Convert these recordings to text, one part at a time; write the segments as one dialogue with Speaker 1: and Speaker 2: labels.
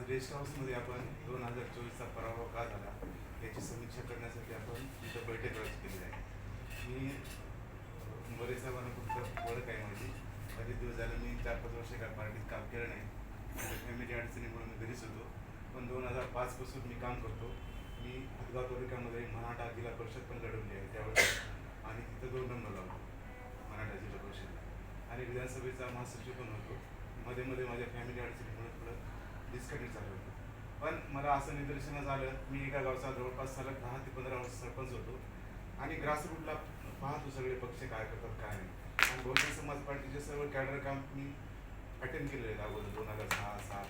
Speaker 1: Rest हाऊसमध्ये आपण 2024चा पराभव का झाला याची समीक्षा करण्यासाठी आपण इथं बैठक रचना केली आहे. मी मोरे साहेबांना तुमचं ओळख आहे माझी. बरेच दिवस झाले मी 4-5 वर्ष काय पार्टीत काम केलं नाही. माझ्या फॅमिली अडचणीमुळे मी घरीच होतो. पण 2005 पासून मी काम करतो. मी हदगाव तालुक्यामध्ये मराठा जिल्हा परिषद पण लढवली आहे त्यावेळेस, आणि तिथं 2 नंबर लावतो मराठा जिल्हा परिषदला, आणि विधानसभेचा महासचिव पण होतो. मध्ये मध्ये माझ्या फॅमिली अडचणीमुळे थोडं डिस्कनेक्ट झालं होतं. पण मला असं निदर्शनास आलं, मी एका गावचा जवळपास सलग 10 ते 15 वर्ष सरपंच होतो, आणि ग्रासरूटला पाहतो सगळे पक्ष काय करतात काय नाही. आणि बहुजन समाज पार्टीचे सर्व कॅडर काम मी अटेंड केलेले आहेत अगोदर 2006, 7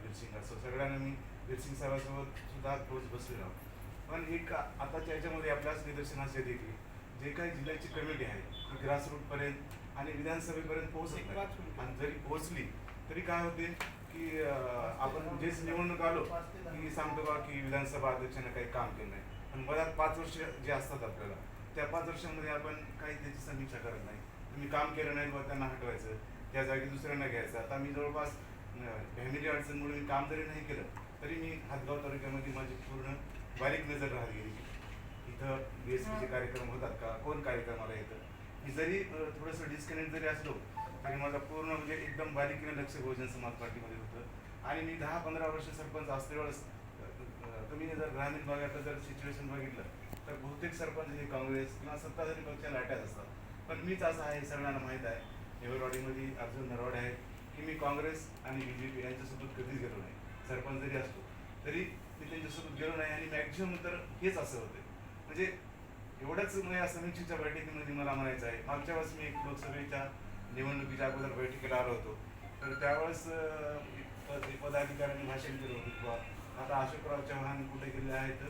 Speaker 1: वीरसिंग असं सगळ्यांना मी वीरसिंग साहेबांसोबत सुद्धा रोज बसलेलो आहोत. पण एक आताच्या याच्यामध्ये आपल्याच निदर्शनास येते की जे काही जिल्ह्याची कमिटी आहे ती ग्रासरूटपर्यंत आणि विधानसभेपर्यंत पोहोचत नाही. आणि जरी पोहोचली तरी काय होते की आपण जेच निवडणूक आलो की सांगतो का की विधानसभा अध्यक्षांना काही काम केलं नाही, पण बऱ्याच 5 वर्ष जे असतात आपल्याला, त्या 5 वर्षामध्ये आपण काही त्याची समीक्षा करत नाही. तुम्ही काम केलं नाही व त्यांना हटवायचं, त्या जागी दुसऱ्यांना घ्यायचं. आता मी जवळपास फॅमिली अडचणमुळे मी काम जरी नाही केलं तरी मी हदगाव तालुक्यामध्ये माझी पूर्ण बारीक नजर राहत गेली. इथं BSPचे कार्यक्रम होतात का, कोण कार्यक्रमाला येतं. मी जरी थोडंसं डिस्कनेक्ट जरी असलो तरी माझा पूर्ण म्हणजे एकदम बारीकीने लक्ष बहुजन समाज पार्टीमध्ये होतं. आणि मी 10-15 वर्ष सरपंच असते वेळेस तुम्ही जर ग्रामीण भागातलं जर सिच्युएशन बघितलं तर बहुतेक सरपंच हे काँग्रेस किंवा सत्ताधारी पक्षाला अटॅच असतात. पण मीच असं आहे, सगळ्यांना माहीत आहे, नेवरवाडीमध्ये अर्जुन नरवाडे आहे की मी काँग्रेस आणि BJP यांच्यासोबत कधीच गेलो नाही. सरपंच जरी असतो तरी मी त्यांच्यासोबत गेलो नाही. आणि मॅक्झिमम तर हेच असं होते. म्हणजे एवढंच या समीक्षेच्या बैठकीमध्ये मला म्हणायचं आहे. मागच्या वेळेस मी एक लोकसभेच्या निवडणुकीच्या अगोदर बैठकीला आलो होतो, तर त्यावेळेस पदाधिकाऱ्यांनी भाषण केलं होतं किंवा आता अशोकराव चव्हाण कुठे गेले आहेत,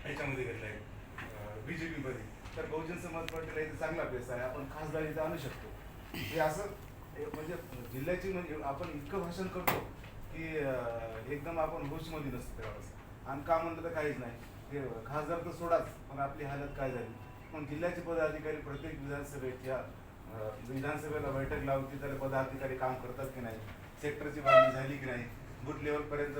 Speaker 1: ह्याच्यामध्ये गेले आहेत BJP मध्ये. तर बहुजन समाज पार्टीला इथे चांगला प्लेस आहे, आपण खासदार इथं आणू शकतो. हे असं म्हणजे जिल्ह्याची म्हणजे आपण इतकं भाषण करतो की एकदम आपण होशमध्ये नसतो त्यावेळेस. आणि का म्हणलं तर काहीच नाही, हे खासदार तर सोडाच, पण आपली हालत काय झाली. पण जिल्ह्याचे पदाधिकारी प्रत्येक विधानसभेला बैठक लावते तर पदाधिकारी काम करतात की नाही, सेक्टरची बांधणी झाली की नाही, बूथ लेवलपर्यंत